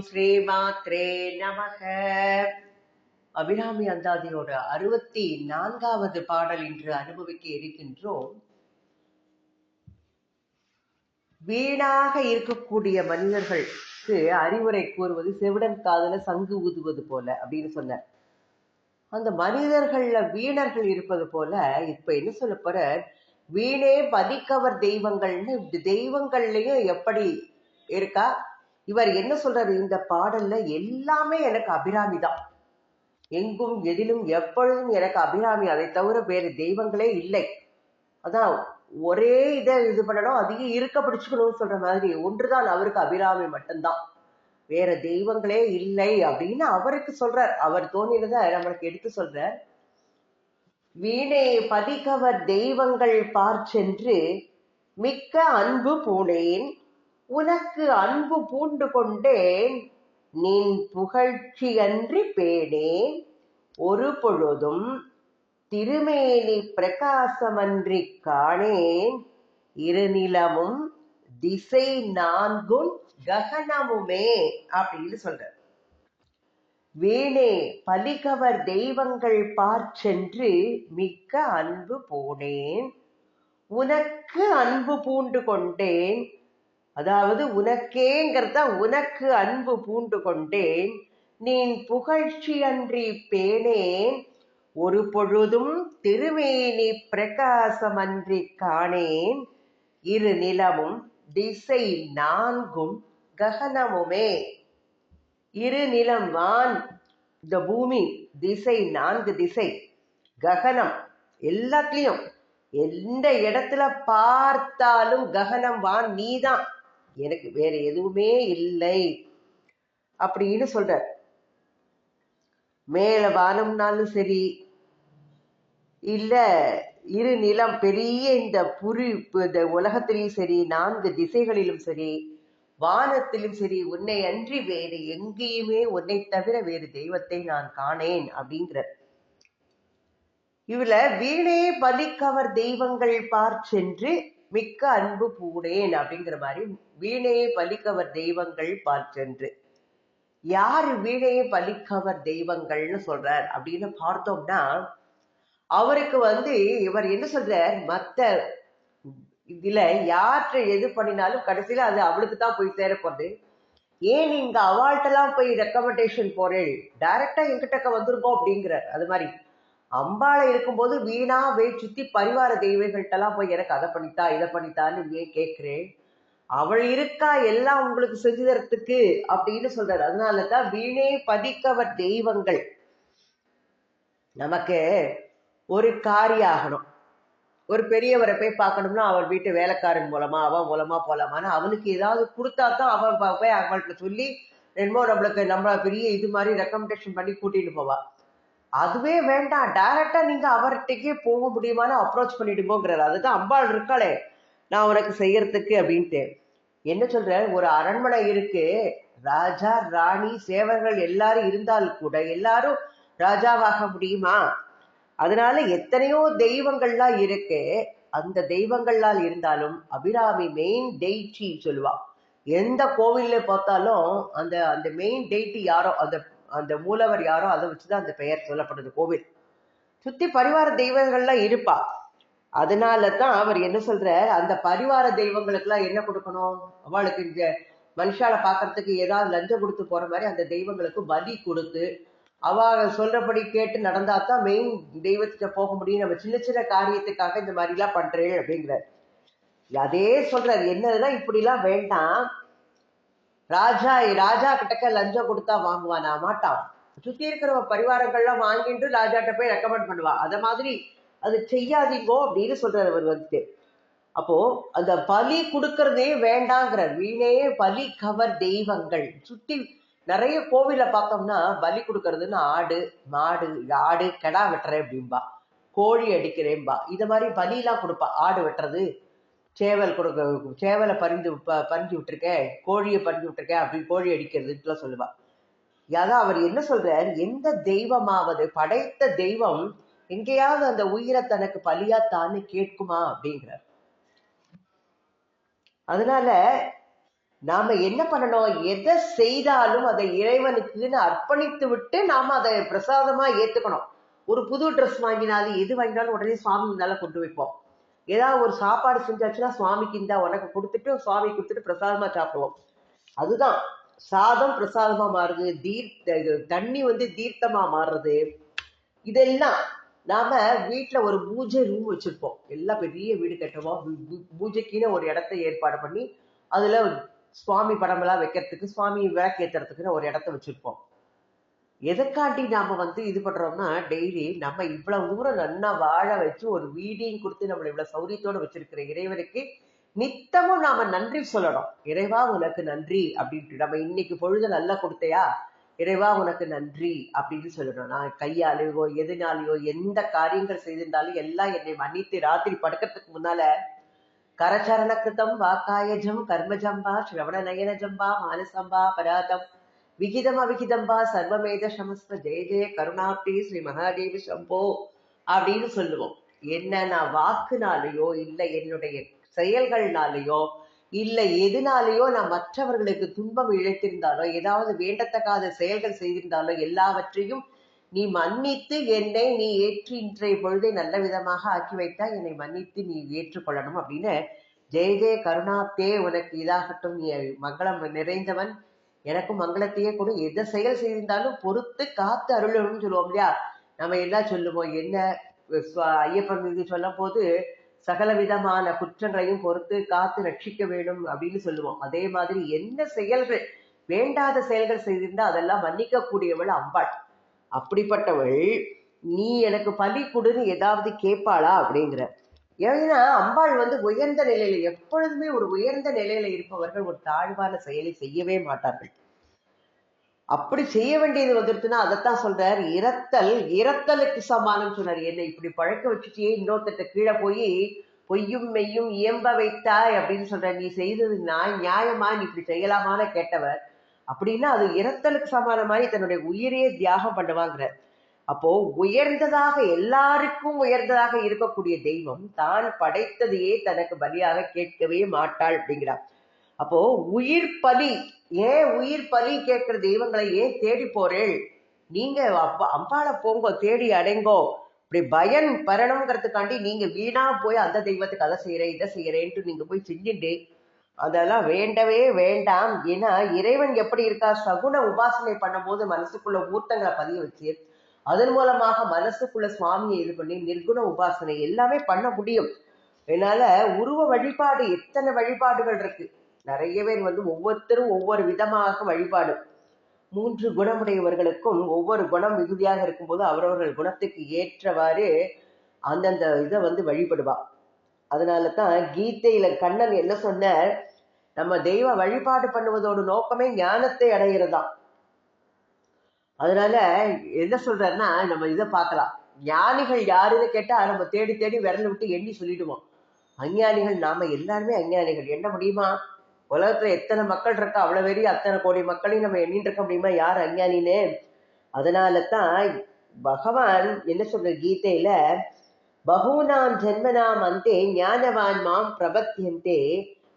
ஸ்ரீமாத்ரே நமக. அபிராமி அந்தாதியோட 64வது பாடல் இன்று அனுபவிக்க இருக்கின்றோம். வீணாக இருக்கக்கூடிய மனிதர்களுக்கு அறிவுரை கூறுவது செவிடன் காதல சங்கு ஊதுவது போல அப்படின்னு சொன்னார். அந்த மனிதர்கள்ல வீணர்கள் இருப்பது போல இப்ப என்ன சொல்ல போற, வீணே பதிக்கவர் தெய்வங்கள்னு தெய்வங்கள்லயும் எப்படி இருக்கா. இவர் என்ன சொல்றாரு, இந்த பாடல்ல எல்லாமே எனக்கு அபிராமி தான், எங்கும் எதிலும் எப்பொழுதும் எனக்கு அபிராமி, அதை தவிர வேறு தெய்வங்களே இல்லை. அதான் ஒரே இதை இது பண்ணணும், அதையும் இருக்க பிடிச்சுக்கணும்னு சொல்ற மாதிரி ஒன்றுதான் அவருக்கு அபிராமி மட்டும்தான், வேற தெய்வங்களே இல்லை அப்படின்னு அவருக்கு சொல்றார். அவர் தோணியதை நம்மளுக்கு எடுத்து சொல்றார். வீணே பதிக்கவர் தெய்வங்கள் பார்ச்சென்று மிக்க அன்பு பூணேன், உனக்கு அன்பு பூண்டு கொண்டேன், நின் புகழ்ச்சி அன்றி பேணேன், ஒரு பொழுதும் திருமேனி பிரகாசமன்றி காணேன், இருநிலமும் திசை நான்கும் ககனமுமே அப்படின்னு சொல்ற. வீணே பலிகவர் தெய்வங்கள் பார்ச்சென்று மிக்க அன்பு பூணேன், உனக்கு அன்பு பூண்டு கொண்டேன், அதாவது உனக்கேங்கிறத உனக்கு அன்பு பூண்டு கொண்டேன், நீ புகழ்ச்சி அன்றி பேணேன், ஒரு பொழுதும் திருமேனி பிரகாசமன்றி காணேன், இரு நிலமும் திசை நான்கும் ககனமுமே. இரு நிலம் வான், இந்த பூமி, திசை நான்கு திசை, ககனம் எல்லாத்துலயும் எந்த இடத்துல பார்த்தாலும் ககனம் வான் நீதான், எனக்கு வேற எதுவுமே இல்லை அப்படின்னு சொல்ற. மேல வானம்னாலும் சரி, இல்ல இரு நிலம் பெரிய இந்த உலகத்திலும் சரி, நான்கு திசைகளிலும் சரி, வானத்திலும் சரி, உன்னை அன்றி வேறு எங்கேயுமே உன்னை தவிர வேறு தெய்வத்தை நான் காணேன் அப்படிங்கிற. இவள வீணே பலிக்கவர் தெய்வங்கள் பார்ச்சென்று மிக்க அன்பு பூணேன் அப்படிங்கிற மாதிரி, வீணே பலிக்கவர் தெய்வங்கள் பார்ச்சென்று. யாரு வீணே பலிக்கவர் தெய்வங்கள்னு சொல்றார் அப்படின்னு பார்த்தோம்னா, அவருக்கு இவர் என்ன சொல்றார், மத்த இதுல யாற்ற எது பண்ணினாலும் கடைசியில அது அவளுக்கு தான் போய் சேரப்போகுது. ஏன் நீங்க அவாள்கிட்டலாம் போய் ரெக்கமெண்டேஷன் போறேன், டைரக்டா என்கிட்ட வந்துருக்கோம் அப்படிங்கிறார். அது மாதிரி அம்பாளை இருக்கும்போது வீணா சுத்தி பரிவார தெய்வங்கள்ட்டெல்லாம் போய் எனக்கு அதை பண்ணித்தா இதை பண்ணித்தான்னு ஏன் கேட்கிறேன், அவள் இருக்கா எல்லாம் உங்களுக்கு செஞ்சு தரத்துக்கு அப்படின்னு சொல்றாரு. அதனாலதான் வீணே பதிக்கவர் தெய்வங்கள். நமக்கு ஒரு காரியம் ஆகணும், ஒரு பெரியவரை போய் பார்க்கணும்னா அவன் வீட்டு வேலைக்காரன் மூலமா அவன் மூலமா போலாமான்னு அவனுக்கு ஏதாவது கொடுத்தா தான் அவன் போய் அவங்கள்ட்ட சொல்லி என்னமோ நம்மள பெரிய இது மாதிரி ரெக்கமெண்டேஷன் பண்ணி கூட்டிட்டு போவா. அதுவே வேண்டாம், டைரக்டா நீங்க அவர்கிட்டக்கே போக முடியுமான்னு அப்ரோச் பண்ணிடுமோங்கிறாரு. அதுதான் அம்பாள் இருக்காளே நான் உனக்கு செய்யறதுக்கு அப்படின்ட்டு. என்ன சொல்ற, ஒரு அரண்மனை இருக்கு, ராஜா ராணி சேவர்கள் எல்லாரும் இருந்தாலும் கூட எல்லாரும் ராஜாவாக முடியுமா? அதனால எத்தனையோ தெய்வங்கள்லாம் இருக்கு. அந்த தெய்வங்கள்லாம் இருந்தாலும் அபிராமி மெயின் டெய்டி சொல்லுவா. எந்த கோவில்ல பார்த்தாலும் அந்த அந்த மெயின் டெய்டி யாரோ, அந்த அந்த மூலவர் யாரோ அதை வச்சுதான் அந்த பெயர் சொல்லப்படுது. கோவில் சுத்தி பரிவார தெய்வங்கள்லாம் இருப்பா. அதனால தான் அவர் என்ன சொல்ற, அந்த பரிவார தெய்வங்களுக்குலாம் என்ன கொடுக்கணும், அவளுக்கு இந்த மனுஷால பாக்குறதுக்கு ஏதாவது லஞ்சம் கொடுத்து போற மாதிரி அந்த தெய்வங்களுக்கு பலி கொடுத்து அவ சொல்றபடி கேட்டு நடந்தாதான் மெயின் தெய்வத்திட்ட போக முடியும். நம்ம சின்ன சின்ன காரியத்துக்காக இந்த மாதிரி எல்லாம் பண்றேன் அப்படிங்கிறார். அதே சொல்றாரு, என்னதுதான் இப்படி எல்லாம் வேண்டாம், ராஜா கிட்டக்க லஞ்சம் கொடுத்தா வாங்குவானா? மாட்டான். சுத்தி இருக்கிற பரிவாரங்கள்லாம் வாங்கிட்டு ராஜாட்ட போய் ரெக்கமெண்ட் பண்ணுவா. அத மாதிரி அது செய்யாதீங்கோ அப்படின்னு சொல்றாரு அவர் அப்போ அந்த பலி கொடுக்கறதே வேண்டாங்கிறார். வீணே பலி கவர் தெய்வங்கள். சுத்தி நிறைய கோவில பார்த்தோம்னா பலி கொடுக்கறதுன்னு ஆடு கெடா வெட்டுறேன் அப்படின்பா, கோழி அடிக்கிறேன்பா, இத மாதிரி பலியெல்லாம் கொடுப்பா. ஆடு வெட்டுறது, சேவலை பறிஞ்சு விட்டுருக்கேன், கோழியை பறிஞ்சு விட்டுருக்கேன் அப்படின்னு கோழி அடிக்கிறதுலாம் சொல்லுவா. அதான் அவர் என்ன சொல்றார், எந்த தெய்வமாவது படைத்த தெய்வம் எங்கேயாவது அந்த உயிரை தனக்கு பலியா தான்னு கேட்குமா அப்படிங்கிறார். அதனால நாம என்ன பண்ணணும், எதை செய்தாலும் அதை இறைவனுக்குன்னு அர்ப்பணித்து விட்டு நாம அதை பிரசாதமா ஏத்துக்கணும். ஒரு புது ட்ரெஸ் வாங்கினாலும் எது வாங்கினாலும் உடனே சுவாமி முன்னால கொண்டு வைப்போம். ஏதாவது ஒரு சாப்பாடு செஞ்சாச்சுன்னா சுவாமிக்கு இந்த உனக்கு கொடுத்துட்டு சுவாமி கொடுத்துட்டு பிரசாதமா சாப்பிடுவோம். அதுதான் சாதம் பிரசாதமா மாறுது, தண்ணி தீர்த்தமா மாறுறது. இதெல்லாம் நாம வீட்டுல ஒரு பூஜை ரூம் வச்சிருப்போம். எல்லாம் பெரிய வீடு கட்டுவோம், பூஜைக்குன்னு ஒரு இடத்த ஏற்பாடு பண்ணி அதுல சுவாமி படமெல்லாம் வைக்கிறதுக்கு, சுவாமி விளக்கேத்துறதுக்குன்னு ஒரு இடத்த வச்சிருப்போம். எதைக்காட்டி நாம இது பண்றோம்னா, டெய்லி நம்ம இவ்வளவு தூரம் நல்லா வாழ வச்சு ஒரு வீடையும் கொடுத்து நம்மளை இவ்வளவு சௌரியத்தோட வச்சிருக்கிற இறைவனுக்கு நித்தமும் நாம நன்றி சொல்லணும். இறைவா உனக்கு நன்றி அப்படின்ட்டு. நம்ம இன்னைக்கு பொழுது நல்லா கொடுத்தையா, இறைவா உனக்கு நன்றி அப்படின்னு சொல்லணும். நான் கையாலேயோ எதுனாலேயோ எந்த காரியங்கள் செய்திருந்தாலும் எல்லாம் என்னை மன்னித்து ராத்திரி படுக்கிறதுக்கு முன்னால கரச்சரண கிருதம் வாக்காயஜம் கர்மஜம்பா ஸ்ரவண நயனஜம்பா மானசம்பா பராதம் விகிதம் அவிகிதம்பா சர்வமேத சமஸ்த ஜெய ஜெய கருணாப்தி ஸ்ரீ மகாதேவி சம்போ அப்படின்னு சொல்லுவோம். என்ன நான் வாக்குனாலேயோ இல்லை என்னுடைய செயல்கள்னாலேயோ இல்லை எதுனாலேயோ நான் மற்றவர்களுக்கு துன்பம் இழைத்திருந்தாலோ ஏதாவது வேண்டத்தக்காத செயல்கள் செய்திருந்தாலோ எல்லாவற்றையும் நீ மன்னித்து என்னை நீ ஏற்றி இன்றைய பொழுதை நல்ல விதமாக ஆக்கி வைத்தால் என்னை மன்னித்து நீ ஏற்றுக்கொள்ளணும் அப்படின்னு ஜெய ஜெய கருணாப்தே உனக்கு இதாகட்டும், நீ மங்களம் நிறைந்தவன், எனக்கும் மங்களத்தையே கூட எதை செயல் செய்திருந்தாலும் பொறுத்து காத்து அருளணும்னு சொல்லுவோம் இல்லையா. நம்ம எல்லாம் சொல்லுவோம், என்ன ஐயப்பன் இது சொல்லும் போது சகல விதமான குற்றங்களையும் பொறுத்து காத்து ரட்சிக்க வேண்டும் அப்படின்னு சொல்லுவோம். அதே மாதிரி என்ன செயல்கள் வேண்டாத செயல்கள் செய்திருந்தா அதெல்லாம் மன்னிக்க கூடியவள் அம்பாள். அப்படிப்பட்டவள் நீ எனக்கு பலி கொடுன்னு ஏதாவது கேட்பாளா அப்படிங்கிற. ஏன்னா அம்பாள் உயர்ந்த நிலையில, எப்பொழுதுமே ஒரு உயர்ந்த நிலையில இருப்பவர்கள் ஒரு தாழ்வான செயலை செய்யவே மாட்டார்கள். அப்படி செய்ய வேண்டியது வந்துருச்சுன்னா அதைத்தான் சொல்றார், இறத்தலுக்கு சமானம் சொன்னார். என்ன இப்படி பழக்க வச்சுட்டே இன்னொருத்த கீழே போய் பொய்யும் மெய்யும் இயம்ப வைத்தாய் அப்படின்னு சொல்ற. நீ செய்தது நியாயமா, நீ இப்படி செய்யலாமான்னு கேட்டவர். அப்படின்னா அது இறத்தலுக்கு சமானமாய் தன்னுடைய உயிரையே தியாகம் பண்ணுவாங்கிற. அப்போ உயர்ந்ததாக, எல்லாருக்கும் உயர்ந்ததாக இருக்கக்கூடிய தெய்வம் தான் படைத்ததையே தனக்கு பலியாக கேட்கவே மாட்டாள் அப்படிங்கிறார். அப்போ உயிர் பலி, ஏன் உயிர் பலி கேட்கிற தெய்வங்களை ஏன் தேடி போறேள்? நீங்க அம்பாளை போங்கோ, தேடி அடைங்கோ. இப்படி பயன் பெறணுங்கிறதுக்காண்டி நீங்க வீணா போய் அந்த தெய்வத்துக்கு அதை செய்யறேன் இதை செய்யறேன்ட்டு நீங்க போய் செஞ்சுட்டு அதெல்லாம் வேண்டவே வேண்டாம். ஏன்னா இறைவன் எப்படி இருக்கா, சகுன உபாசனை பண்ணும் போது மனசுக்குள்ள மூர்த்தங்களை பதிய வச்சு அதன் மூலமாக மனசுக்குள்ள சுவாமியை இது பண்ணி நிர்குண உபாசனை எல்லாமே பண்ண முடியும். அதனால உருவ வழிபாடு, எத்தனை வழிபாடுகள் இருக்கு. நிறைய பேர் ஒவ்வொருத்தரும் ஒவ்வொரு விதமாக வழிபாடு. 3 குணமுடையவர்களுக்கும் ஒவ்வொரு குணம் மிகுதியாக இருக்கும்போது அவரவர்கள் குணத்துக்கு ஏற்றவாறு அந்தந்த இதை வழிபடுவா. அதனாலதான் கீதையில கண்ணன் என்ன சொன்ன, நம்ம தெய்வ வழிபாடு பண்ணுவதோட நோக்கமே ஞானத்தை அடைகிறதா. அதனால என்ன சொல்றாருன்னா, நம்ம இதை பார்க்கலாம். ஞானிகள் யாருன்னு கேட்டா நம்ம தேடி தேடி விரல் விட்டு எண்ணி சொல்லிடுவோம். அஞ்ஞானிகள் நாம எல்லாருமே அஞ்ஞானிகள். எண்ண முடியுமா? உலகத்துல எத்தனை மக்கள் இருக்கா, அவ்வளவு பெரிய அத்தனை கோடி மக்களையும் நம்ம எண்ணிட்டு இருக்க முடியுமா யார் அஞ்ஞானின்னு? அதனாலதான் பகவான் என்ன சொல்ற கீதையில, பகூனாம் ஜென்மனாம் அந்தே ஞானவான் மாம்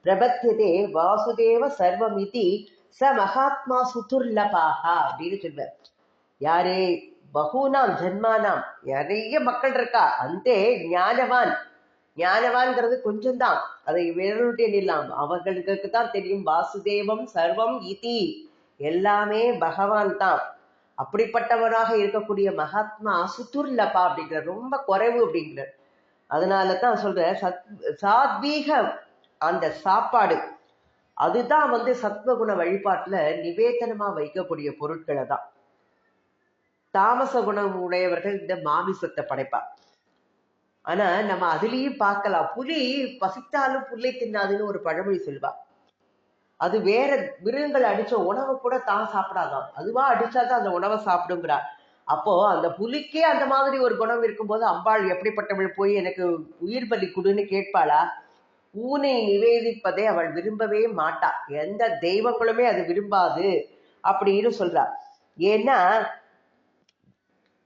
பிரபத்தியதே வாசுதேவ சர்வமிதி ச மகாத்மா சுதுர்லபாக அப்படின்னு சொல்ற. யாரு? பகூனாம் ஜென்மானாம், நிறைய மக்கள் இருக்கா, அந்தே ஞானவான், ஞானவான்கிறது கொஞ்சம் தான், அதை விரலுட்டே நில்லாம், அவர்களுக்கு தான் தெரியும். வாசுதேவம் சர்வம் இதி, எல்லாமே பகவான் தான். அப்படிப்பட்டவனாக இருக்கக்கூடிய மகாத்மா சுதுர்லபா அப்படிங்கிற, ரொம்ப குறைவு அப்படிங்கிற. அதனாலதான் சொல்ற சாத்வீக அந்த சாப்பாடு அதுதான் சத்வகுண வழிபாட்டுல நிவேதனமா வைக்கக்கூடிய பொருட்களை தான். தாமச குணம் உடையவர்கள் இந்த மாமிசத்தை படைப்பா. ஆனா நம்ம அதுலயும் பார்க்கலாம், புலி பசித்தாலும் புல்லை தின்னாதுன்னு ஒரு பழமொழி சொல்லுவா. அது வேற மிருகங்கள் அடிச்ச உணவை கூட தான் சாப்பிடாதான், அதுவா அடிச்சாதான் அந்த உணவை சாப்பிடுங்கிறா. அப்போ அந்த புலிக்கே அந்த மாதிரி ஒரு குணம் இருக்கும்போது அம்பாள் எப்படிப்பட்டவள் போய் எனக்கு உயிர் பலி கொடுன்னு கேட்பாளா? ஊனை நிவேதிப்பதை அவள் விரும்பவே மாட்டா, எந்த தெய்வங்களுமே அது விரும்பாது அப்படின்னு சொல்றா. ஏன்னா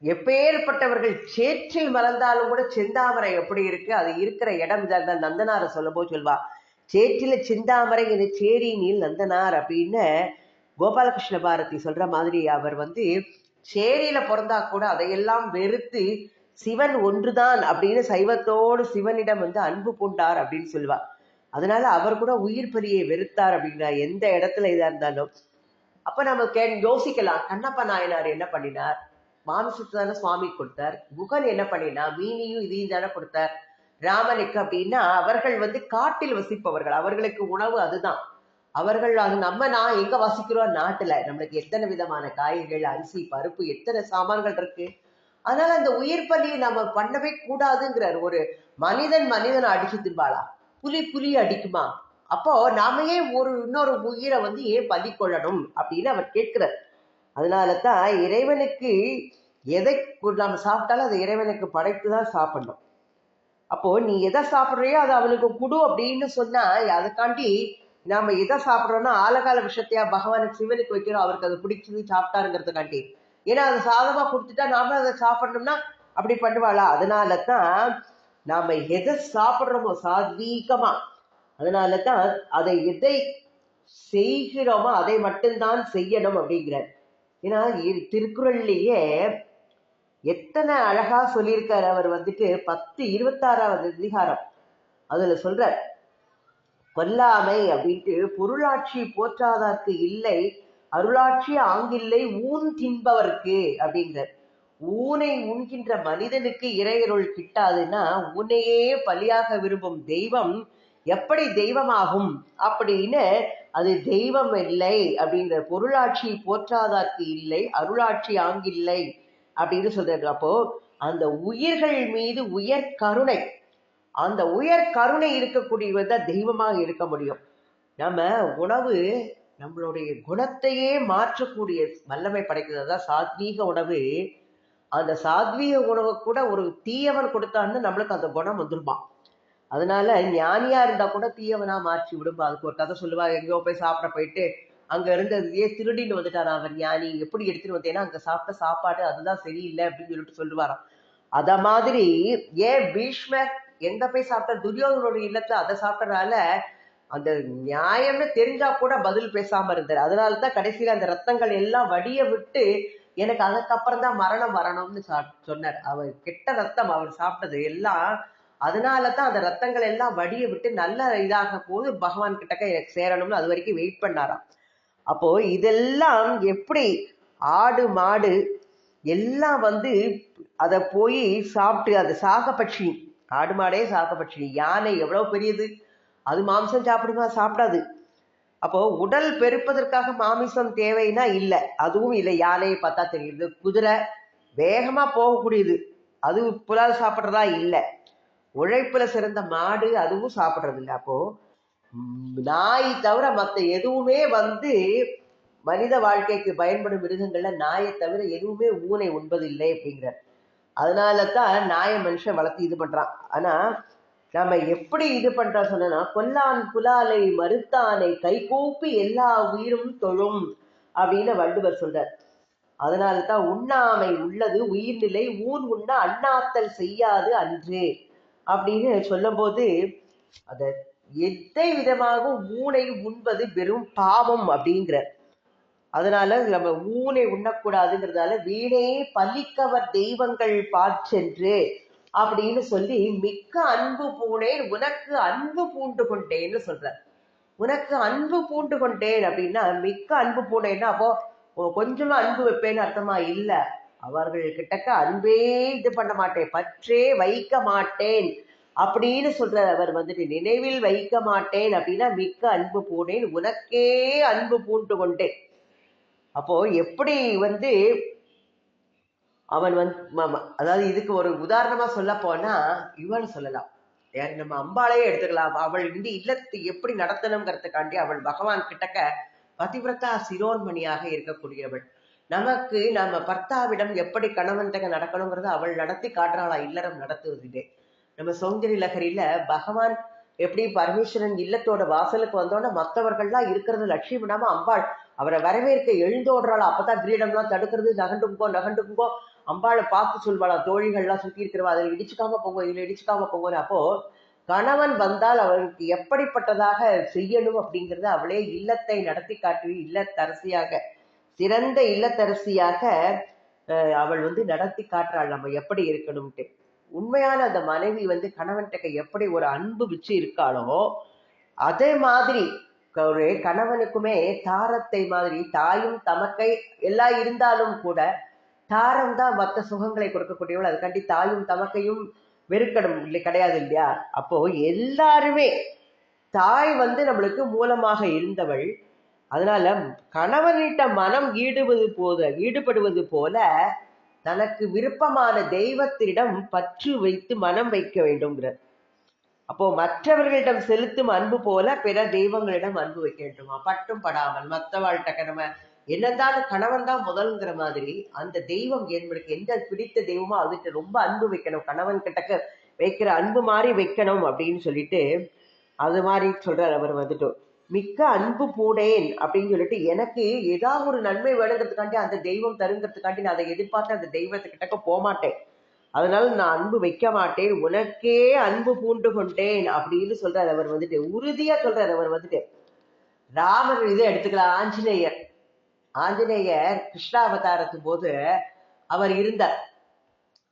எப்பேற்பட்டவர்கள் சேற்றில் மலர்ந்தாலும் கூட செந்தாமரை எப்படி இருக்கு, அது இருக்கிற இடம் இதான். நந்தனார சொல்லும் போது சொல்வா, சேற்றில சிந்தாமரை என சேரினில் நந்தனார் அப்படின்னு கோபாலகிருஷ்ண பாரதி சொல்ற மாதிரி அவர் சேரியில பிறந்தா கூட அதையெல்லாம் வெறுத்து சிவன் ஒன்றுதான் அப்படின்னு சைவத்தோடு சிவனிடம் அன்பு பூண்டார் அப்படின்னு சொல்லுவார். அதனால அவர் கூட உயிர் பலியை வெறுத்தார் அப்படின்னா எந்த இடத்துல இதா இருந்தாலும். அப்ப நம்ம யோசிக்கலாம், கண்ணப்ப நாயனார் என்ன பண்ணினார்? மாமிசத்தை தானே சுவாமி கொடுத்தார். குகன் என்ன பண்ணினா? மீனியும் இதையும் தானே கொடுத்தார் ராமனுக்கு. அப்படின்னா அவர்கள் காட்டில் வசிப்பவர்கள், அவர்களுக்கு உணவு அதுதான். அவர்கள் நான் எங்க வசிக்கிறோம்? நாட்டுல. நம்மளுக்கு எத்தனை விதமான காய்கறிகள், அரிசி, பருப்பு, எத்தனை சாமான்கள் இருக்கு. அதனால அந்த உயிர் பலியை நம்ம பண்ணவே கூடாதுங்கிறார். ஒரு மனிதன் அடிச்சு திம்பாளா? புலி அடிக்குமா? அப்போ நாம ஏன் இன்னொரு உயிரை ஏன் பலி கொள்ளணும் அப்படின்னு அவர் கேட்கிறார். அதனாலதான் இறைவனுக்கு எதை நம்ம சாப்பிட்டாலும் அதை இறைவனுக்கு படைத்துதான் சாப்பிடணும். அப்போ நீ எதை சாப்பிட்றியோ அதை அவனுக்கு கொடு அப்படின்னு சொன்னா, அதுக்காண்டி நாம எதை சாப்பிட்றோம்னா ஆலகால விஷயத்தையா பகவானுக்கு சிவனுக்கு வைக்கிறோம், அவருக்கு அது பிடிச்சது சாப்பிட்டாருங்கிறதுக்காண்டி. ஏன்னா அதை சாதமா கொடுத்துட்டா நாம அதை சாப்பிடணும்னா அப்படி பண்ணுவாளா? அதனாலதான் நாம எதை சாப்பிட்றோமோ சாத்வீகமா, அதனாலதான் அதை எதை செய்கிறோமோ அதை மட்டும்தான் செய்யணும் அப்படிங்கிறார். ஏன்னா திருக்குறள்லயே எத்தனை அழகா சொல்லியிருக்காரு அவர் 10:26 அதிகாரம். அதுல சொல்ற கொல்லாமை அப்படின்ட்டு, பொருளாட்சி போற்றாதார்க்கு இல்லை, அருளாட்சி ஆங்கில்லை ஊன் தின்பவர்க்கு அப்படிங்கிறார். ஊனை உண்கின்ற மனிதனுக்கு இறையருள் கிட்டாதுன்னா ஊனையே பலியாக விரும்பும் தெய்வம் எப்படி தெய்வமாகும் அப்படின்னு, அது தெய்வம் இல்லை அப்படிங்கிற. பொருளாட்சி போற்றாதார்க்கு இல்லை, அருளாட்சி ஆங்கில்லை அப்படின்னு சொல்றாரு. அப்போ அந்த உயிர்கள் மீது உயர் கருணை, அந்த உயர் கருணை இருக்கக்கூடியதான் தெய்வமாக இருக்க முடியும். நம்ம உணவு நம்மளுடைய குணத்தையே மாற்றக்கூடிய வல்லமை படைக்கிறது தான் சாத்வீக உணவு. அந்த சாத்வீக உணவை கூட ஒரு தீயவன் கொடுத்தான்னு நம்மளுக்கு அந்த குணம் வந்துருமா. அதனால ஞானியா இருந்தா கூட தீயவனா மாற்றி விடும்பா. அதுக்கு ஒரு கதை சொல்லுவா. எங்கேயோ போய் சாப்பிட போயிட்டு அங்க இருந்ததையே திருடின்னு வந்துட்டாரா அவர் ஞானி. எப்படி எடுத்துட்டு வந்தேன்னா அங்க சாப்பிட்ட சாப்பாடு அதுதான் சரியில்லை அப்படின்னு சொல்லிட்டு சொல்லுவாராம். அத மாதிரி ஏன் பீஷ்மர் எங்க போய் சாப்பிட்ட? துரியோதனோட இல்லத்துல அதை சாப்பிட்டனால அந்த நியாயம்னு தெரிஞ்சா கூட பதில் பேசாம இருந்தார். அதனாலதான் கடைசியில அந்த ரத்தங்கள் எல்லாம் வடிய விட்டு எனக்கு அதுக்கப்புறம் தான் மரணம் வரணும்னு சொன்னார். அவர் கெட்ட ரத்தம் அவர் சாப்பிட்டது எல்லாம், அதனாலதான் அந்த ரத்தங்கள் எல்லாம் வடிய விட்டு நல்ல இதாக போது பகவான் கிட்டக்க எனக்கு சேரணும்னு அது வரைக்கும் வெயிட் பண்ணாராம். அப்போ இதெல்லாம் எப்படி ஆடு மாடு எல்லாம் அதை போய் சாப்பிட்டு, அது சாகப்பட்சி, ஆடு மாடே சாகப்பட்சி. யானை எவ்வளவு பெரியது, அது மாம்சம் சாப்பிடுமா? சாப்பிடாது. அப்போ உடல் பெருப்பதற்காக மாமிசம் தேவைன்னா இல்லை, அதுவும் இல்லை. யானையை பார்த்தா தெரியுது. குதிரை வேகமா போகக்கூடியது, அது புலால் சாப்பிட்றதா இல்லை. உழைப்புல சிறந்த மாடு அதுவும் சாப்பிட்றது இல்லை. அப்போ நாய் தவிர மற்ற எதுவுமே மனித வாழ்க்கைக்கு பயன்படும் மிருகங்கள்ல நாயை தவிர எதுவுமே ஊனை உண்பதில்லை அப்படிங்கிறார். அதனாலதான் நாயை மனுஷன் வளர்த்து இது பண்றான். ஆனா நம்ம எப்படி இது பண்ற சொன்னா, கொல்லான் புலாலை மறுத்தானை கைகூப்பி எல்லா உயிரும் தொழும் அப்படின்னு வள்ளுவர் சொல்றார். அதனால்தான் உண்ணாமை உள்ளது உயிர்நிலை, ஊன் உண்ண அண்ணாத்தல் செய்யாது அன்று அப்படின்னு சொல்லும் போது, அத எதை விதமாக ஊனை உண்பது வெறும் பாவம் அப்படிங்கிற. அதனால நம்ம ஊனை உண்ணக்கூடாதுங்கிறதால வீணே பலிக்கவர் தெய்வங்கள் பாற்றென்று அப்படின்னு சொல்லி மிக்க அன்பு பூணேன் உனக்கு அன்பு பூண்டு கொண்டேன்னு சொல்ற. உனக்கு அன்பு பூண்டு கொண்டேன் அப்படின்னா மிக்க அன்பு பூணேன்னா அப்போ கொஞ்சமா அன்பு வைப்பேன்னு அர்த்தமா இல்ல. அவர்கள் கிட்டக்க அன்பே இது பண்ண மாட்டேன், பற்றே வைக்க மாட்டேன் அப்படின்னு சொல்ற. அவர் நினைவில் வைக்க மாட்டேன் அப்படின்னா மிக்க அன்பு பூண்டேன் உனக்கே அன்பு பூண்டு கொண்டேன். அப்போ எப்படி அவன் அதாவது இதுக்கு ஒரு உதாரணமா சொல்ல போனா இவன் சொல்லலாம், நம்ம அம்பாளையே எடுத்துக்கலாம். அவள் இல்லத்தை எப்படி நடத்தணுங்கிறதுக்காண்டி அவள் பகவான் கிட்டக்க பதிவிரதா சிரோன்மணியாக இருக்கக்கூடியவள். நமக்கு நம்ம பர்த்தாவிடம் எப்படி கணவன்கிட்ட நடக்கணுங்கிறத அவள் நடத்தி காட்டுறாளா இல்லறம் நடத்துவதிலே. நம்ம சௌந்தரிய லகரியில பகவான் எப்படி பரமேஸ்வரன் இல்லத்தோட வாசலுக்கு வந்தோன்னா மற்றவர்கள்லாம் இருக்கிறது லட்சியம் இல்லாம அம்பாள் அவரை வரவேற்க எழுந்தோடுறாளா. அப்பதான் கிரீடம்லாம் தடுக்கிறது, நகண்டுங்கோ அம்பாளை பார்த்து சொல்வாளா. தோழிகள்லாம் சுத்தி இருக்கிறவா, அதில் இடிச்சுக்காம போங்க, இதுல இடிச்சுக்காம போங்க. அப்போ கணவன் வந்தால் அவருக்கு எப்படிப்பட்டதாக செய்யணும் அப்படிங்கிறத அவளே இல்லத்தை நடத்தி காட்டி இல்லத்தரசியாக, சிறந்த இல்லத்தரசியாக அவள் நடத்தி காட்டுறாள் நம்ம எப்படி இருக்கணும்ட்டு. உண்மையான அந்த மனைவி கணவன்கிட்ட எப்படி ஒரு அன்பு வச்சு இருக்காளோ அதே மாதிரி ஒரு கணவனுக்குமே தாரத்தை மாதிரி தாயும் தமக்கை எல்லாம் இருந்தாலும் கூட தாரம் தான் மற்ற சுகங்களை கொடுக்கக்கூடியவள். அதுக்காண்டி தாயும் தமக்கையும் வெறுக்கணும் இல்லை, கிடையாது இல்லையா? அப்போ எல்லாருமே தாய் நம்மளுக்கு மூலமாக இருந்தவள். அதனால கணவனிட்ட மனம் ஈடுபடுவது போல தனக்கு விருப்பமான தெய்வத்திடம் பற்று வைத்து மனம் வைக்க வேண்டும்ங்கிறார். அப்போ மற்றவர்களிடம் செலுத்தும் அன்பு போல பிற தெய்வங்களிடம் அன்பு வைக்க வேண்டுமா, பட்டும் படாமல் மற்றவாழ்கிட்ட நம்ம என்னதான் கணவன் தான் முதல்ங்கிற மாதிரி அந்த தெய்வம் நம்மளுக்கு எந்த பிடித்த தெய்வமோ அதுக்கு ரொம்ப அன்பு வைக்கணும், கணவன் கிட்டக்க வைக்கிற அன்பு மாதிரி வைக்கணும் அப்படின்னு சொல்லிட்டு அது மாதிரி சொல்றார் அவர். மிக்க அன்பு பூடேன் அப்படின்னு சொல்லிட்டு எனக்கு ஏதாவது ஒரு நன்மை வேணுங்கிறதுக்காண்டி அந்த தெய்வம் தருங்கிறதுக்காண்டி நான் அதை எதிர்பார்த்து அந்த தெய்வத்துக்கிட்டக்க போகமாட்டேன், அதனால நான் அன்பு வைக்க மாட்டேன், உனக்கே அன்பு பூண்டு கொண்டேன் அப்படின்னு சொல்றாரு அவர். உறுதியா சொல்றாரு அவர். ராமர் இதை எடுத்துக்கலாம். ஆஞ்சநேயர் கிருஷ்ணாவதாரத்தின் போது அவர் இருந்தார்.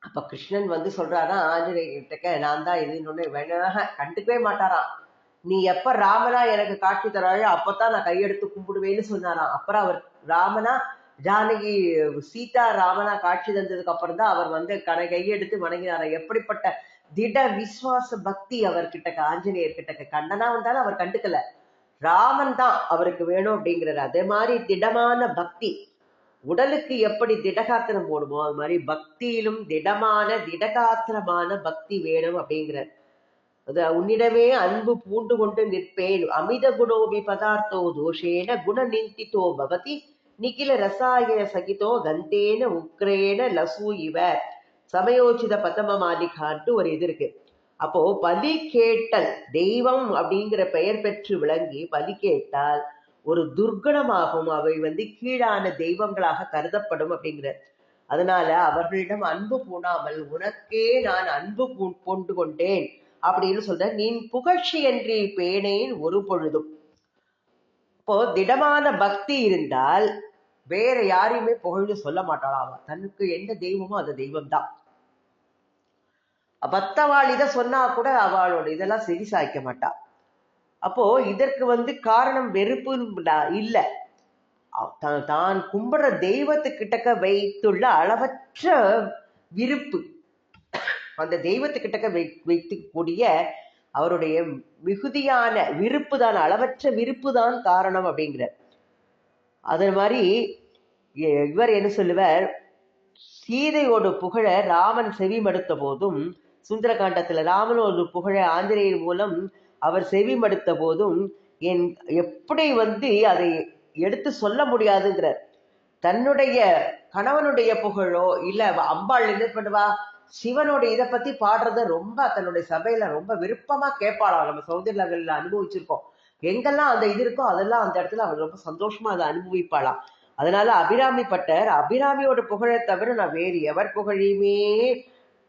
அப்ப கிருஷ்ணன் சொல்றாராம் ஆஞ்சநேயர்கிட்ட, நான் தான் இதுன்னு வேணாக கண்டுக்கவே மாட்டாராம். நீ எப்ப ராமனா எனக்கு காட்சி தராயோ அப்பதான் நான் கையெடுத்து கும்பிடுவேன்னு சொன்னாராம். அப்புறம் அவர் ராமனா ஜானகி சீதா ராமனா காட்சி தந்ததுக்கு அப்புறம் தான் அவர் கையெடுத்து வணங்கினாராம். எப்படிப்பட்ட திட விசுவாச பக்தி அவர்கிட்ட, ஆஞ்சநேயர் கிட்ட. கண்ணனா வந்தாலும் அவர் கண்டுக்கல, ராமன் தான் அவருக்கு வேணும் அப்படிங்கிறார். அதே மாதிரி திடமான பக்தி, உடலுக்கு எப்படி திடகாத்திரம் போடுமோ அது மாதிரி பக்தியிலும் திடகாத்திரமான பக்தி வேணும் அப்படிங்கிறார். உன்னிடமே அன்பு பூண்டு கொண்டு நிற்பேன், அமித குணோபி பதார்த்தோ தோஷேன குண நிந்தித்தோ பவதி நிகில ரசாயன சகிதோ கந்தேன உக்ரேன லசு இவ சமயோச்சித பதமமாலிகான்ட்டு ஒரு இது இருக்கு. அப்போ பலி கேட்டல், தெய்வம் அப்படிங்கிற பெயர் பெற்று விளங்கி பலி கேட்டால் ஒரு துர்குணமாகும், அவை கீழான தெய்வங்களாக கருதப்படும் அப்படிங்கிற. அதனால அவர்களிடம் அன்பு பூணாமல் உனக்கே நான் அன்பு பூண்டு கொண்டேன் அப்படின்னு சொல்ற. நீ புகழ்ச்சி என்று பேனேன் ஒரு பொழுதும். இப்போ திடமான பக்தி இருந்தால் வேற யாரையுமே புகழ்ந்து சொல்ல மாட்டாளாம். தனக்கு எந்த தெய்வமோ அந்த தெய்வம் தான். பக்தவாள் இதை சொன்னா கூட அவளோட இதெல்லாம் சரி சாய்க்க மாட்டா. அப்போ இதற்கு காரணம் வெறுப்பு இல்ல, தான் கும்பிடுற தெய்வத்துக்கிட்டக்க வைத்துள்ள அளவற்ற விருப்பு, அந்த தெய்வத்துக்கிட்டக்க வைத்துக்கூடிய அவருடைய மிகுதியான விருப்பு தான், அளவற்ற விருப்பு தான் காரணம் அப்படிங்கிற. அதே மாதிரி இவர் என்ன சொல்லுவார், சீதையோட புகழ ராமன் செவிமடுத்த போதும், சுந்தரகாண்டத்துல ராமனோட புகழ ஆஞ்சநேயர் மூலம் அவர் செவிமடுத்த போதும் எப்படி அதை எடுத்து சொல்ல முடியாதுங்கிறார். தன்னுடைய கணவனுடைய புகழோ இல்ல அம்பாள் என்ன பண்ணுவா, சிவனோட இதை பத்தி பாடுறத ரொம்ப தன்னுடைய சபையில ரொம்ப விருப்பமா கேட்பாளாம். நம்ம சௌந்தர்யங்கள்ல அனுபவிச்சிருக்கோம், எங்கெல்லாம் அந்த இது இருக்கோ அதெல்லாம் அந்த இடத்துல அவள் ரொம்ப சந்தோஷமா அதை அனுபவிப்பாளாம். அதனால அபிராமி பட்டர் அபிராமியோட புகழை தவிர நான் வேறு எவர் புகழையுமே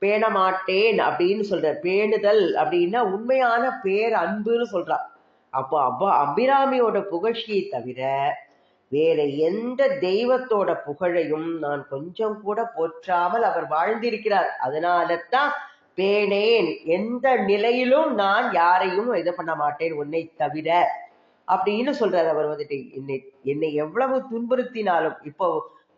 பேண மாட்டேன் அப்படின்னு சொல்ற. பேணுதல் அப்படின்னா உண்மையான பேர் அன்புன்னு சொல்றா. அப்போ அபிராமியோட புகழ்ச்சியை தவிர வேற எந்த தெய்வத்தோட புகழையும் நான் கொஞ்சம் கூட போற்றாமல் அவர் வாழ்ந்திருக்கிறார். அதனால தான் பேணேன், எந்த நிலையிலும் நான் யாரையும் இது பண்ண மாட்டேன் உன்னை தவிர அப்படின்னு சொல்றாரு அவர். என்னை எவ்வளவு துன்புறுத்தினாலும், இப்போ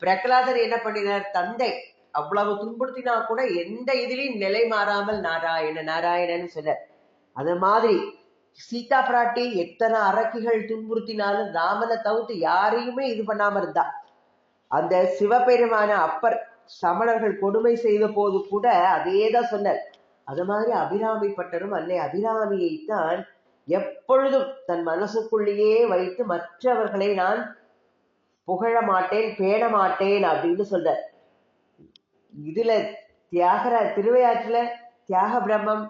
பிரகலாதர் என்ன பண்ணினார், தந்தை அவ்வளவு துன்புறுத்தினா கூட எந்த இதுலயும் நிலை மாறாமல் நாராயண நாராயணன்னு சொல்ற. அது மாதிரி சீதா பிராட்டி எத்தனை அரக்கிகள் துன்புறுத்தினாலும் ராமனை தவிர்த்து யாரையுமே இது பண்ணாம இருந்தா. அந்த சிவபெருமான அப்பர் சமணர்கள் கொடுமை செய்த போது கூட அதேதான் சொன்னார். அது மாதிரி அபிராமி பட்டரும் அன்னை அபிராமியைத்தான் எப்பொழுதும் தன் மனசுக்குள்ளேயே வைத்து மற்றவர்களை நான் புகழ மாட்டேன் பேண மாட்டேன் அப்படின்னு சொல்ற. இதுல திருவையாற்றுல தியாக பிரம்மம்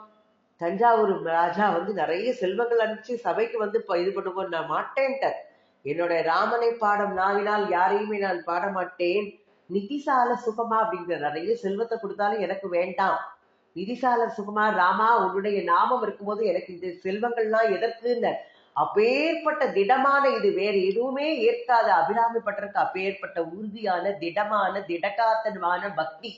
தஞ்சாவூர் ராஜா நிறைய செல்வங்கள் அனுப்பிச்சு சபைக்கு இது பண்ணுவோம், நான் மாட்டேன்ட்டார். என்னோட ராமனை பாடம் நாவினால் யாரையுமே நான் பாட மாட்டேன், நிதிசால சுகமா அப்படிங்கிற நிறைய செல்வத்தை கொடுத்தாலும் எனக்கு வேண்டாம், நிதிசாலர் சுகுமார் ராமா உன்னுடைய நாமம் இருக்கும்போது எனக்கு இந்த செல்வங்கள்லாம் எதற்கு? அப்பேற்பட்ட திடமான இது வேறு எதுவுமே ஏற்காத அபிராமி பட்டருக்கு அப்பேற்பட்ட உறுதியான திடமான திடகாத்தனமான பக்தி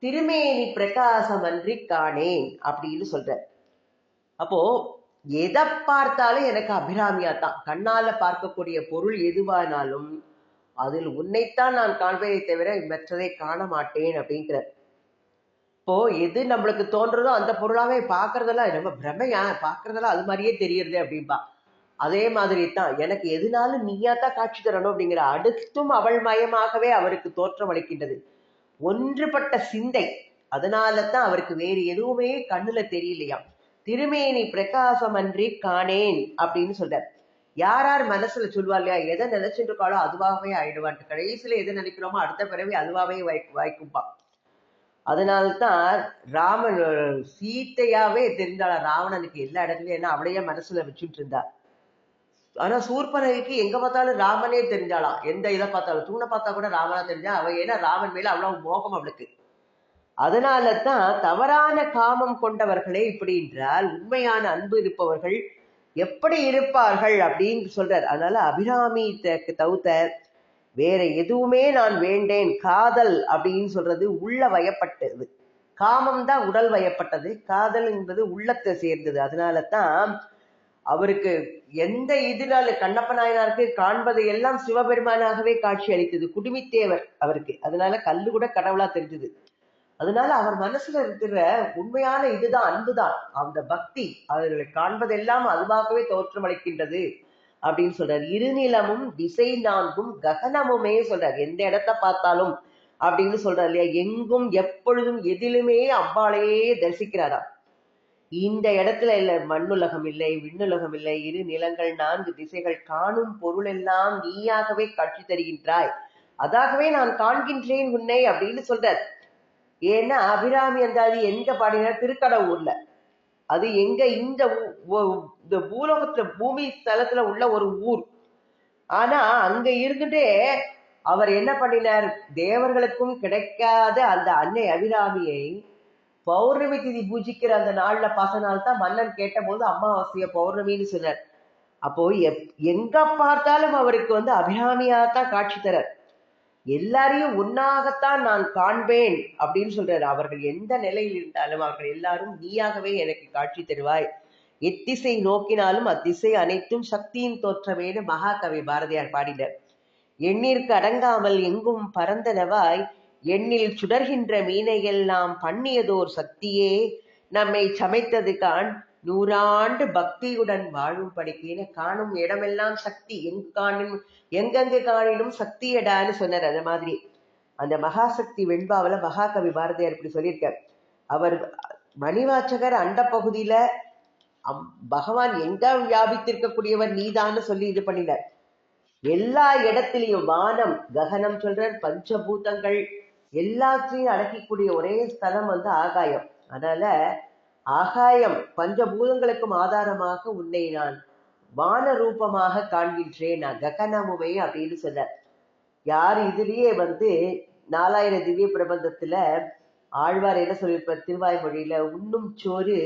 திருமேனி பிரகாசம் அன்றி காணேன் அப்படின்னு சொல்ற. அப்போ எதை பார்த்தாலும் எனக்கு அபிராமியா தான். கண்ணால பார்க்கக்கூடிய பொருள் எதுவானாலும் அதில் உன்னைத்தான் நான் காண்பதை தவிர மற்றதை காண மாட்டேன் அப்படிங்கிற. இப்போ எது நம்மளுக்கு தோன்றதோ அந்த பொருளாவே பாக்குறதெல்லாம் நம்ம பிரமையா பாக்குறதெல்லாம் அது மாதிரியே தெரியறது அப்படின்பா. அதே மாதிரி தான் எனக்கு எதுனாலும் நீயாத்தான் காட்சி தரணும் அப்படிங்கிற. அடுத்தும் அவள் மயமாகவே அவருக்கு தோற்றம் அளிக்கின்றது. ஒன்றுபட்ட சிந்தை. அதனால தான் அவருக்கு வேறு எதுவுமே கண்ணுல தெரியலையா. திருமேனி பிரகாசம் அன்றி காணேன் அப்படின்னு சொல்றார். யார் யார் மனசுல சொல்லுவா இல்லையா, எதை நினைச்சுட்டு இருக்காளோ அதுவாகவே ஆயிடுவான்ட்டு. கடைசியில எதை நினைக்கிறோமோ அடுத்த பிறவி அதுவாகவே வாய்க்கும்பா. அதனால்தான் ராமன் சீத்தையாவே தெரிந்தாளா ராவணனுக்கு எல்லா இடத்துலயும். ஏன்னா அவளையே மனசுல வச்சுட்டு இருந்தா. ஆனா சூர்பனகைக்கு எங்க பார்த்தாலும் ராமனே தெரிஞ்சாளாம். எந்த இதை பார்த்தாலும் தூணை பார்த்தா கூட ராமனா தெரிஞ்சா அவ. ஏன்னா ராமன் மேல அவ்வளவு மோகம் அவளுக்கு. அதனாலதான் தவறான காமம் கொண்டவர்களே இப்படி என்றால் உண்மையான அன்பு இருப்பவர்கள் எப்படி இருப்பார்கள் அப்படின்னு சொல்றார். அதனால அபிராமி தவிர்த்த வேற எதுவுமே நான் வேண்டேன். காதல் அப்படின்னு சொல்றது உள்ள வயப்பட்டது. காமம் தான் உடல் வயப்பட்டது. காதல் என்பது உள்ளத்தை சேர்ந்தது. அதனாலதான் அவருக்கு எந்த இதனால கண்ணப்ப நாயனாருக்கு காண்பதை எல்லாம் சிவபெருமானாகவே காட்சி அளித்தது. குடுமித்தேவர் அவருக்கு. அதனால கல்லு கூட கடவுளா தெரிஞ்சது. அதனால அவர் மனசுல இருக்கிற உண்மையான இதுதான் அன்புதான், அந்த பக்தி. அவர்களை காண்பதெல்லாம் அதுவாகவே தோற்றமளிக்கின்றது அப்படின்னு சொல்றாரு. இருநிலமும் திசை நான்கும் ககனமுமே சொல்றாரு. எந்த இடத்தை பார்த்தாலும் அப்படின்னு சொல்றாரு இல்லையா. எங்கும் எப்பொழுதும் எதிலுமே அம்பாளையே தரிசிக்கிறாரா. இந்த இடத்துல இல்ல மண்ணுலகம் இல்லை விண்ணுலகம் இல்லை, இரு நிலங்கள் நான்கு திசைகள், காணும் பொருள் எல்லாம் நீயாகவே காட்சி தருகின்றாய், அதாகவே நான் காண்கின்றேன் உன்னை அப்படின்னு சொல்றார். ஏன்னா அபிராமி அந்தாதி எங்க பாடினார்? திருக்கடவுர்ல. அது எங்க? இந்த பூலோகத்துல பூமி ஸ்தலத்துல உள்ள ஒரு ஊர். ஆனா அங்க இருந்துட்டே அவர் என்ன பண்ணினார்? தேவர்களுக்கும் கிடைக்காத அந்த அன்னை அபிராமியை பௌர்ணமி திதி பூஜிக்கிற அந்த நாள்ல பார்த்த தான் மன்னன் கேட்ட போது அமாவாசைய பௌர்ணமின்னு சொன்னார். அப்போ எங்க பார்த்தாலும் அவருக்கு அபிராமியாத்தான் காட்சி தரார். எல்லாரையும் உன்னாகத்தான் நான் காண்பேன் அப்படின்னு சொல்றாரு. அவர்கள் எந்த நிலையில் இருந்தாலும் அவர்கள் எல்லாரும் நீயாகவே எனக்கு காட்சி தருவாய், எத்திசை நோக்கினாலும் அத்திசை அனைத்தும் சக்தியின் தோற்றமேனு மகாகவி பாரதியார் பாடினார். எண்ணிற்கு அடங்காமல் எங்கும் பரந்தனவாய் எண்ணில் சுடர்கின்ற மீனையெல்லாம் பண்ணியதோர் சக்தியே நம்மை சமைத்தது காண் நூறாண்டு பக்தியுடன் வாழும் படிக்கேன்னு. காணும் இடமெல்லாம் சக்தி, எங்கெங்கு காணினும் சக்தியடான்னு சொன்னார். அந்த மாதிரி அந்த மகாசக்தி வெண்பாவில மகாகவி பாரதியார் இப்படி சொல்லியிருக்கார். அவர் மணிவாச்சகர் அண்ட பகுதியில பகவான் எங்க வியாபித்திருக்கக்கூடியவர் நீதான்னு சொல்லி இது பண்ணினார். எல்லா இடத்திலையும் வானம் ககனம் சொல்றார், பஞ்சபூதங்கள் எல்லாத்தையும் அடக்கக்கூடிய ஒரே ஸ்தலம் ஆகாயம். அதனால ஆகாயம் பஞ்சபூதங்களுக்கும் ஆதாரமாக உன்னை நான் வான ரூபமாக காண்கின்றேன், நான் ககனமுமே அப்படின்னு சொல்ற. யார் இதுலயே 4000 திவ்ய பிரபந்தத்துல ஆழ்வார் என்ன சொல்லியிருப்பார் திருவாய்மொழியில? உண்ணும் சோறு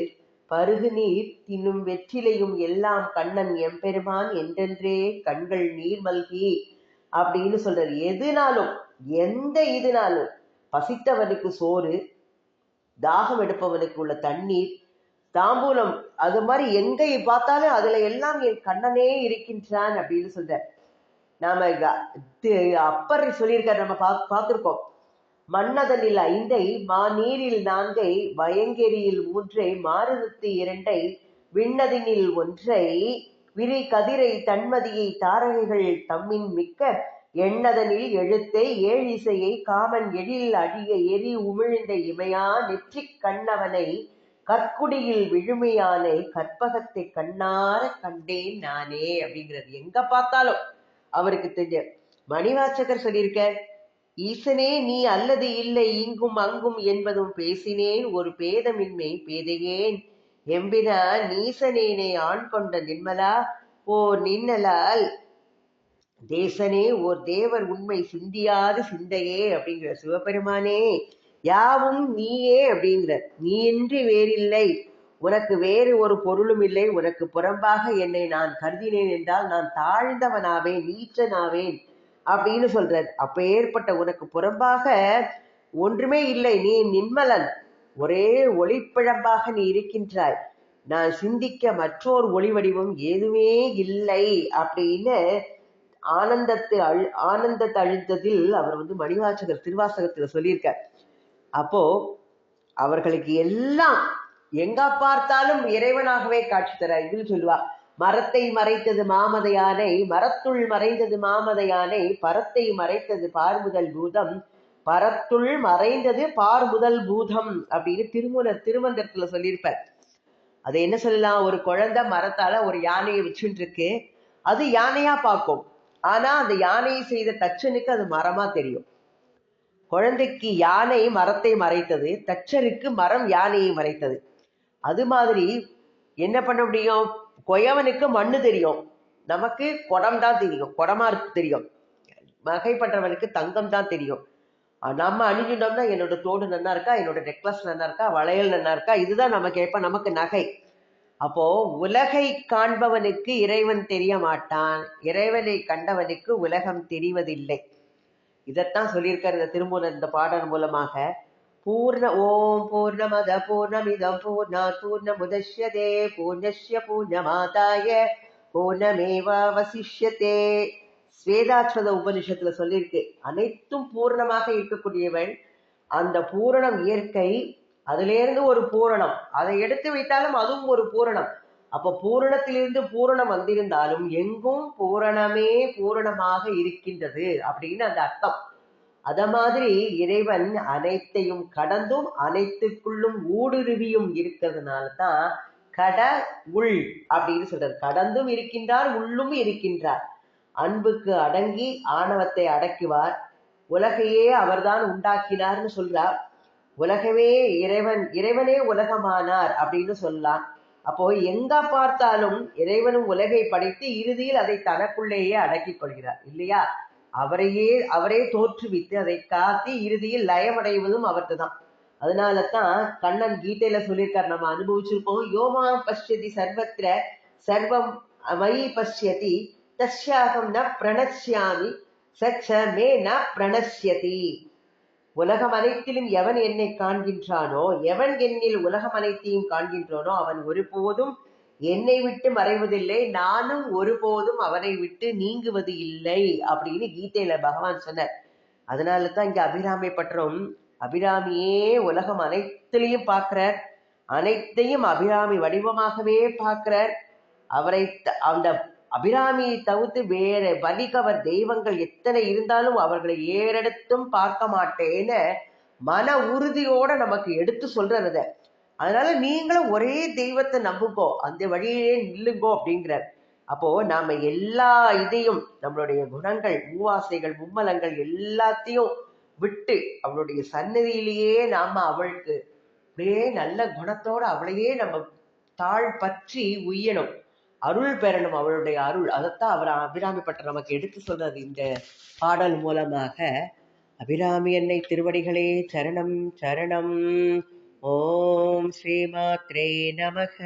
பருகு நீர் தின்னும் வெற்றிலையும் எல்லாம் கண்ணன் எம்பெருமான் என்றென்றே கண்கள் நீர் மல்கி அப்படின்னு சொல்றாரு. எதுனாலும் எந்த இதுனாலும் பசித்தவனுக்கு சோறு, தாகம் எடுப்பவனுக்கு உள்ள தண்ணீர், தாம்பூலம், அது மாதிரி எங்க பார்த்தாலும் அதுல எல்லாம் என் கண்ணனே இருக்கின்றான் அப்படின்னு சொல்ற. நாம அப்பர் சொல்லியிருக்காரு, நம்ம பார்த்திருக்கோம். மன்னதனில் 5 மாநீரில் 4 வயங்கெரியில் 3 மாருதத்து 2 விண்ணதனில் 1 விரி கதிரை தன்மதியை தாரகைகள் தம்மின் மிக்க எண்ணதனில் எழுத்தை 7 இசையை காமன் எழில் அடிய எரி உமிழ்ந்த இமையா நெற்றிக் கண்ணவனை கற்குடியில் விழுமையானை கற்பகத்தை கண்ணார கண்டேன் நானே அப்படிங்கிறது. எங்க பார்த்தாலும் அவருக்கு தெரிஞ்ச. மணிவாச்சகர் சொல்லியிருக்க, ஈசனே நீ அல்லது இல்லை இங்கும் அங்கும் என்பதும் பேசினேன் ஒரு பேதமின்மை பேதையேன் எம்பினா நீசனேனை ஆண் கொண்ட நின்மலா ஓ நின்னலால் தேசனே ஓர் தேவர் உண்மை சிந்தியாது சிந்தையே அப்படிங்கிற. சிவபெருமானே யாவும் நீயே அப்படிங்கிற. நீ இன்றி வேறில்லை, உனக்கு வேறு ஒரு பொருளும் இல்லை, உனக்கு புறம்பாக என்னை நான் கருதினேன் என்றால் நான் தாழ்ந்தவனாவேன், நீச்சனாவேன் அப்படின்னு சொல்றார். அப்ப ஏற்பட்ட உனக்கு புறம்பாக ஒன்றுமே இல்லை, நீ நின்மலன், ஒரே ஒளிப்பிழம்பாக நீ இருக்கின்றாய், நான் சிந்திக்க மற்றொரு ஒளி வடிவம் எதுவுமே இல்லை அப்படின்னு ஆனந்தத்தை அழுத்தத்தில் அவர் மணிவாசகர் திருவாசகத்துல சொல்லியிருக்கார். அப்போ அவர்களுக்கு எல்லாம் எங்க பார்த்தாலும் இறைவனாகவே காட்சி தர. இதில் சொல்லுவா, மரத்தை மறைத்தது மாமத யானை, மரத்துள் மறைந்தது மாமத யானை, பரத்தை மறைத்தது பார்முதல் பூதம், பரத்துள் மறைந்தது பார்முதல் பூதம் அப்படின்னு திருமந்திரத்துல சொல்லியிருப்பார். அது என்ன சொல்லலாம், ஒரு குழந்தை மரத்தால ஒரு யானையை வச்சுட்டு இருக்கு, அது யானையா பார்க்கும், ஆனா அந்த யானையை செய்த தச்சனுக்கு அது மரமா தெரியும். குழந்தைக்கு யானை மரத்தை மறைத்தது, தச்சருக்கு மரம் யானையை மறைத்தது. அது மாதிரி என்ன பண்ண முடியும், கொயவனுக்கு மண்ணு தெரியும், நமக்கு குடம் தான் தெரியும், குடமா தெரியும். மகைப்பட்டவனுக்கு தங்கம் தான் தெரியும். நம்ம அணிஞ்சிட்டோம்னா என்னோட தோடு நன்னா இருக்கா, என்னோட நெக்லஸ் நன்னா இருக்கா, வளையல் நன்னா இருக்கா, இதுதான் நம்ம கேட்ப, நமக்கு நகை. அப்போ உலகை காண்பவனுக்கு இறைவன் தெரிய மாட்டான், இறைவனை கண்டவனுக்கு உலகம் தெரிவதில்லை. இதைத்தான் சொல்லியிருக்காரு இந்த திருமூலர் இந்த பாடல் மூலமாக. ஓம் பூர்ணமத பூர்ணமிதம் பூர்ணாத் பூர்ணமுதச்யதே பூர்ணஸ்ய பூர்ணமாதாய பூர்ணமேவாவசிஷ்யதே. ஸ்வேதாஸ்வத உபனிஷத்துல சொல்லியிருக்கு, அனைத்தும் பூர்ணமாக இருக்கக்கூடியவன், அந்த பூரணம் இயற்கை, அதுல இருந்து ஒரு பூரணம், அதை எடுத்து வைத்தாலும் அதுவும் ஒரு பூரணம். அப்ப பூரணத்திலிருந்து பூரணம் வந்திருந்தாலும் எங்கும் பூரணமே பூரணமாக இருக்கின்றது அப்படின்னு அந்த அர்த்தம். அத மாதிரி இறைவன் அனைத்தையும் கடந்தும் அனைத்துக்குள்ளும் ஊடுருவியும் இருக்கிறதுனாலதான் கட உள் அப்படின்னு சொல்றார். கடந்தும் இருக்கின்றார், உள்ளும் இருக்கின்றார். அன்புக்கு அடங்கி ஆணவத்தை அடக்குவார். உலகையே அவர்தான் உண்டாக்கினார்னு சொல்றார். உலகமே இறைவனே உலகமானார் அப்படின்னு சொல்லலாம். அப்போ எங்க பார்த்தாலும் இறைவனும் உலகை படைத்து இறுதியில் அதை தனக்குள்ளேயே அடக்கிக் கொள்கிறார் இல்லையா. அவரே தோற்றுவித்து அதை காத்தி இறுதியில் லயமடைவதும் அவர்கிட்ட தான். அதனால தான் கண்ணன் கீதையில சொல்லியிருக்கார், நம்ம அனுபவிச்சிருப்போம். யோமா பஷ்யதி சர்வத்திர சர்வம் மயி பஷ்யதி தஸ்யாகம் ந பிரணஷ்யாமி சச்ச மே ந பிரணஷ்யதி. உலகம் அனைத்திலும் எவன் என்னை காண்கின்றானோ, எவன் என்னில் உலகம் அனைத்தையும் காண்கின்றானோ அவன் ஒருபோதும் என்னை விட்டு மறைவதில்லை, நானும் ஒருபோதும் அவனை விட்டு நீங்குவது இல்லை அப்படின்னு கீதையில பகவான் சொன்னார். அதனால தான் இங்க அபிராமி பற்றும், அபிராமியே உலகம் அனைத்திலையும் பார்க்கிறார், அனைத்தையும் அபிராமி வடிவமாகவே பார்க்கிறார். அவரை அந்த அபிராமியை தவிர்த்து வேற வலிகவர் தெய்வங்கள் எத்தனை இருந்தாலும் அவர்களை ஏறெடுத்தும் பார்க்க மாட்டேன்னு மன உறுதியோட நமக்கு எடுத்து சொல்றத. அதனால நீங்களும் ஒரே தெய்வத்தை நம்புங்கோ, அந்த வழியிலே நில்லுங்கோ அப்படிங்கிறார். அப்போ நாம எல்லா இதையும் நம்மளுடைய குணங்கள், மூவாசைகள், மும்மலங்கள் எல்லாத்தையும் விட்டு அவளுடைய சன்னதியிலேயே நாம அவளுக்கு அப்படியே நல்ல குணத்தோட அவளையே நம்ம தாழ் பற்றி உய்யணும், அருள் பெறணும், அவளுடைய அருள். அதைத்தான் அவர் அபிராமி பட்டர் நமக்கு எடுத்து சொல்றது இந்த பாடல் மூலமாக. அபிராமி அன்னை திருவடிகளே சரணம் சரணம். ஓம் ஸ்ரீ மாத்ரே நமக.